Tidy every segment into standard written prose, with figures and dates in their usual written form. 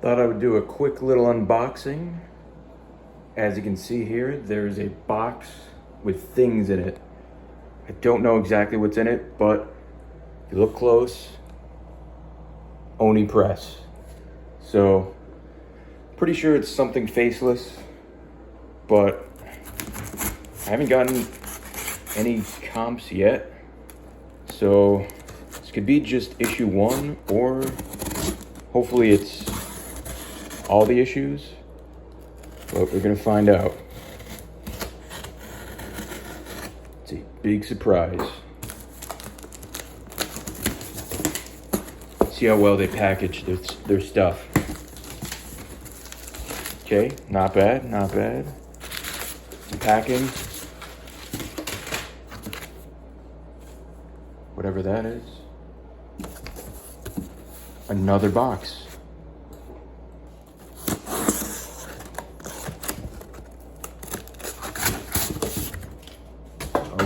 Thought I would do a quick little unboxing. As you can see here, there's a box with things in it. I don't know exactly what's in it, but if you look close, Oni Press. So, pretty sure it's something Faceless, but I haven't gotten any comps yet. So, this could be just issue 1, or hopefully it's all the issues, but we're gonna find out. It's a big surprise. See how well they package their stuff. Okay, not bad, not bad. Some packing. Whatever that is. Another box.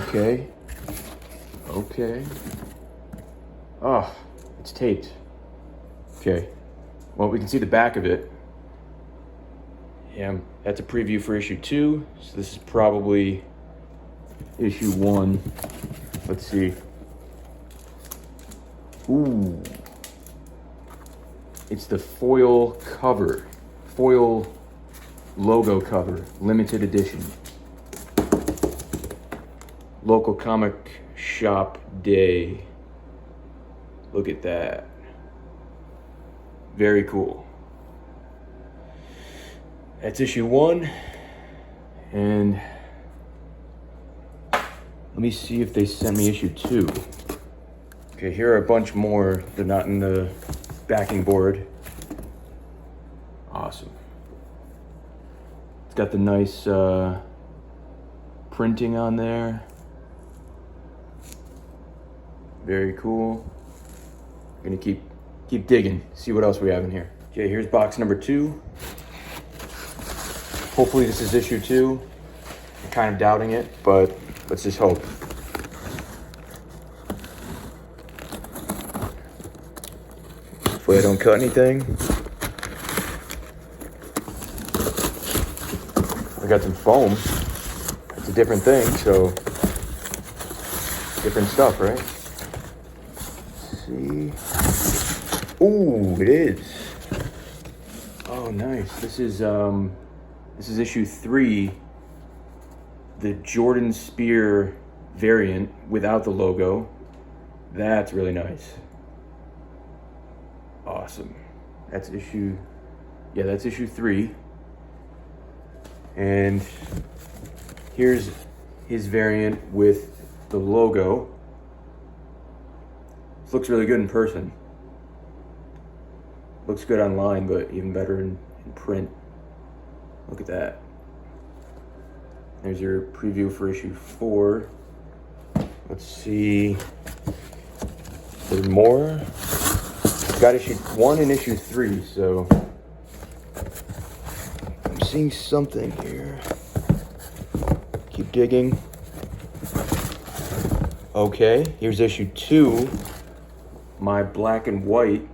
Okay. Okay. Oh, it's taped. Okay. Well, we can see the back of it. Yeah, that's a preview for issue 2. So this is probably issue 1. Let's see. Ooh. It's the foil cover. Foil logo cover. Limited edition. Local comic shop day. Look at that. Very cool. That's issue 1. And let me see if they sent me issue 2. Okay, here are a bunch more. They're not in the backing board. Awesome. It's got the nice printing on there. Very cool. I'm gonna keep digging, see what else we have in here. Okay, here's box number 2. Hopefully this is issue 2. I'm kind of doubting it, but let's just hope. Hopefully I don't cut anything. I got some foam. It's a different thing, so different stuff, right? See. Ooh, it is. Oh, nice. This is issue 3, the Jordan Spear variant without the logo. That's really nice. Awesome. That's issue 3. And here's his variant with the logo. This looks really good in person. Looks good online, but even better in print. Look at that. There's your preview for issue 4. Let's see. There's more. Got issue 1 and issue 3, so I'm seeing something here. Keep digging. Okay, here's issue 2. My black and white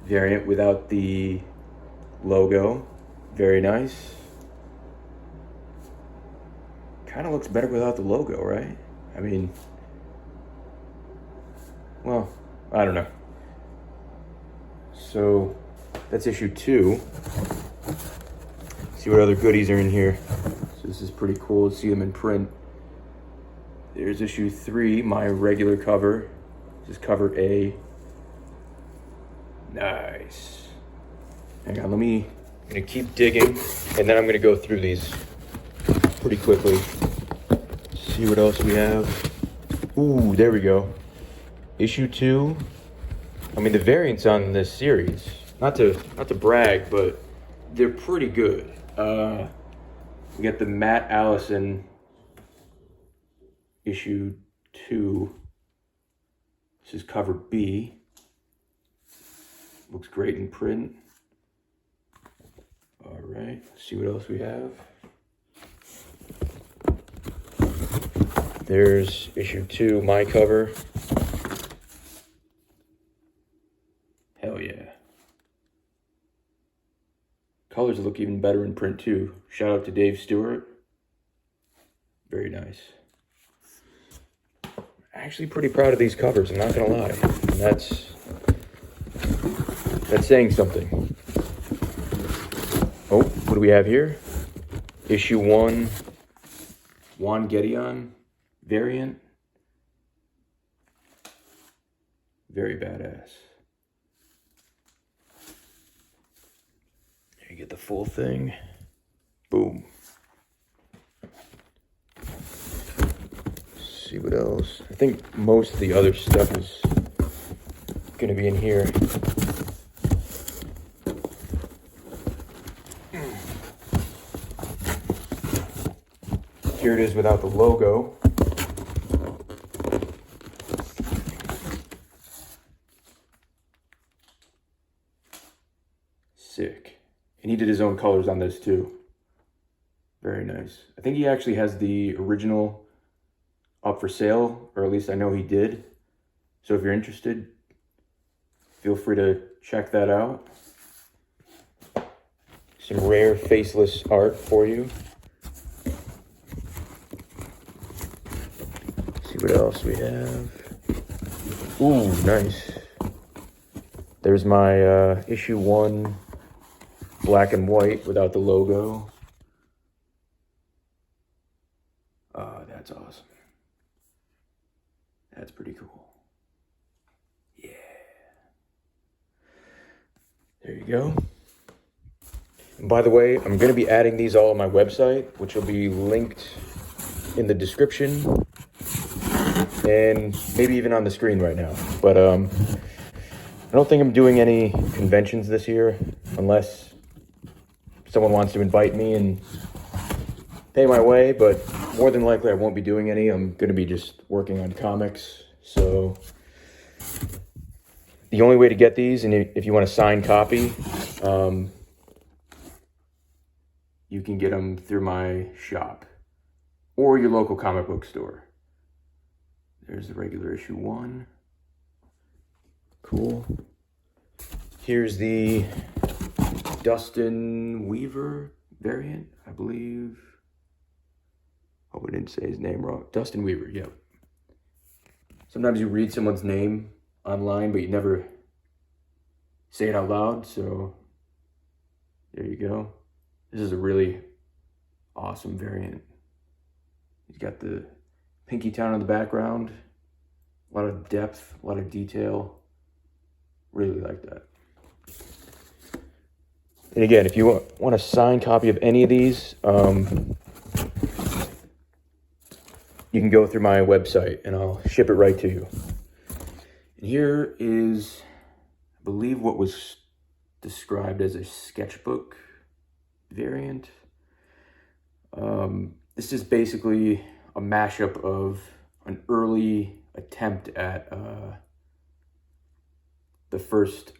variant without the logo. Very nice. Kind of looks better without the logo, right? I mean, well, I don't know. So that's issue 2. See what other goodies are in here. So this is pretty cool to see them in print. There's issue 3, my regular cover. This is cover A. Nice. Hang on, I'm gonna keep digging, and then I'm gonna go through these pretty quickly. See what else we have. Ooh, there we go. Issue 2. I mean, the variants on this series, not to brag, but they're pretty good. We got the Matt Allison issue 2. This is cover B. Looks great in print. All right, let's see what else we have. There's issue 2, my cover. Hell yeah. Colors look even better in print too. Shout out to Dave Stewart. Very nice. Actually pretty proud of these covers, I'm not gonna lie. And that's saying something. Oh, what do we have here? Issue 1, Juan Gedeon variant. Very badass. There you get the full thing. Boom. Let's see what else. I think most of the other stuff is gonna be in here. Here it is without the logo. Sick. And he did his own colors on this too. Very nice. I think he actually has the original up for sale, or at least I know he did. So if you're interested, feel free to check that out. Some rare faceless art for you. See what else we have. Ooh, nice. There's my issue 1 black and white without the logo. That's awesome. That's pretty cool. Yeah. There you go. And by the way, I'm going to be adding these all on my website, which will be linked in the description and maybe even on the screen right now. But I don't think I'm doing any conventions this year unless someone wants to invite me and pay my way, but more than likely I won't be doing any. I'm going to be just working on comics. So the only way to get these, and if you want a signed copy, you can get them through my shop or your local comic book store. There's the regular issue 1. Cool. Here's the Dustin Weaver variant, I believe. Hope I didn't say his name wrong. Dustin Weaver, yep. Sometimes you read someone's name online, but you never say it out loud, so there you go. This is a really awesome variant. He's got the Pinky Town in the background. A lot of depth, a lot of detail. Really like that. And again, if you want a signed copy of any of these, you can go through my website and I'll ship it right to you. And here is, I believe, what was described as a sketchbook variant. This is basically a mashup of an early attempt at the first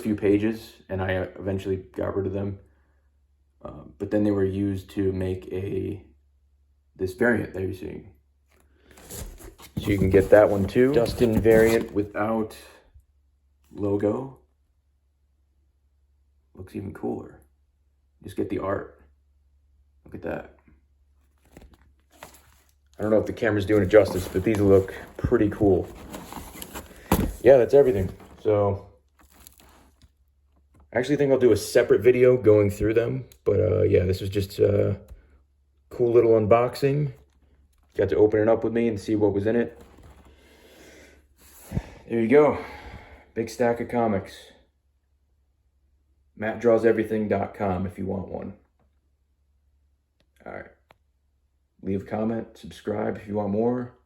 few pages, and I eventually got rid of them. But then they were used to make this variant that you're seeing. So you can get that one too. Dustin variant without logo. Looks even cooler. Just get the art. Look at that. I don't know if the camera's doing it justice, but these look pretty cool. Yeah, that's everything. So I actually think I'll do a separate video going through them. But yeah, this was just a cool little unboxing. Got to open it up with me and see what was in it. There you go. Big stack of comics. MattDrawsEverything.com if you want one. All right. Leave a comment, subscribe if you want more.